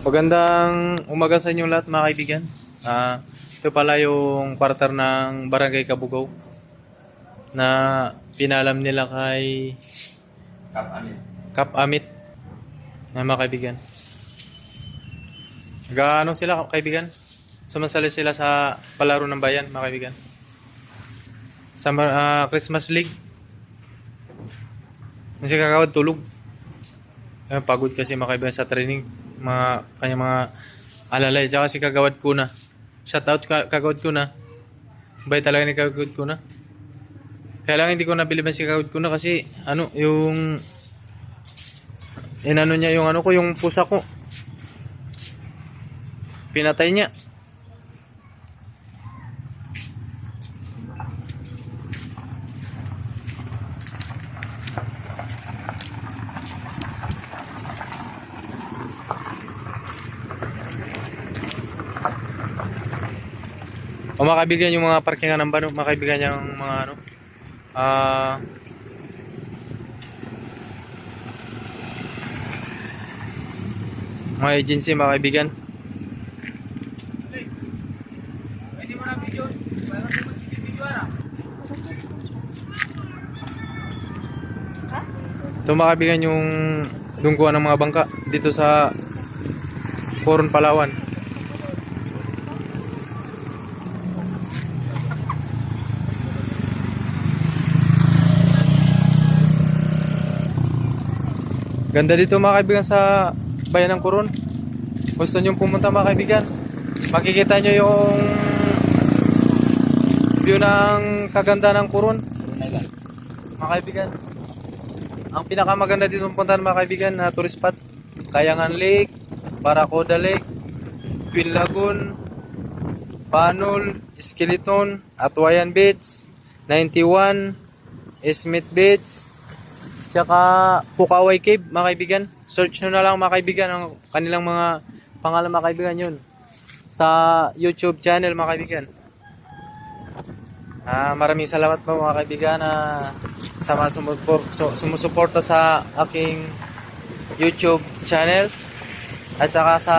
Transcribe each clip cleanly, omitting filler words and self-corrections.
Magandang umaga sa inyo lahat mga kaibigan. Ito pala yung partner ng Barangay Kabugaw na pinalam nila kay Kap Amit na mga kaibigan. Gaano sila kaibigan? Sumasali sila sa palaro ng bayan mga kaibigan. Sa Christmas League. Kasi kakawad tulog. Pagod kasi mga kaibigan sa training. Kanya mga alalay. Tsaka si Kagawad ko na. Shout out Kagawad ko na. Bay talaga ni Kagawad ko na. Kaya lang hindi ko nabiliban si Kagawad ko na kasi yung inano niya yung yung pusa ko. Pinatay niya. O mga kaibigan, yung mga parkingan ng bano, mga kaibigan yung mga mga agency mga kaibigan. Ito mga kaibigan yung dungkuan ng mga bangka dito sa Coron, Palawan. Ganda dito mga kaibigan sa bayan ng Coron. Gusto nyo pumunta mga kaibigan, makikita nyo yung view ng kaganda ng Coron mga kaibigan. Ang pinakamaganda dito puntahan mga kaibigan na tourist spot, Kayangan Lake, Barracuda Lake, Twin Lagoon, Panol, Skeleton, Atwayan Beach, 91, Smith Beach, tsaka Pukaway Cave mga kaibigan. Search nyo na lang mga kaibigan ang kanilang mga pangalan mga kaibigan yun sa YouTube channel mga kaibigan. Maraming salamat po mga kaibigan sa mga sumusuporta sa aking YouTube channel at saka sa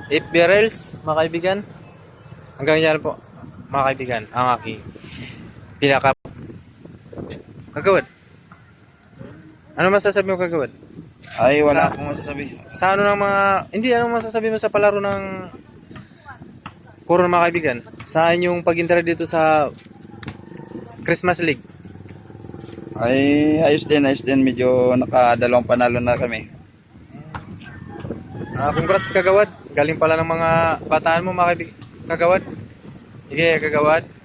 FB Reels mga kaibigan. Hanggang dyan po mga kaibigan ang aking pinaka Kagawad. Ano masasabi mo Kagawad? Ay, wala akong masasabi. Sa anong masasabi mo sa palaro ng Coron mga kaibigan? Saan yung pag-intera dito sa Christmas League? Ay, ayos din. Medyo nakadalawang panalo na kami. Congrats Kagawad. Galing pala ng mga bataan mo mga kaibigan. Kagawad. Sige Kagawad.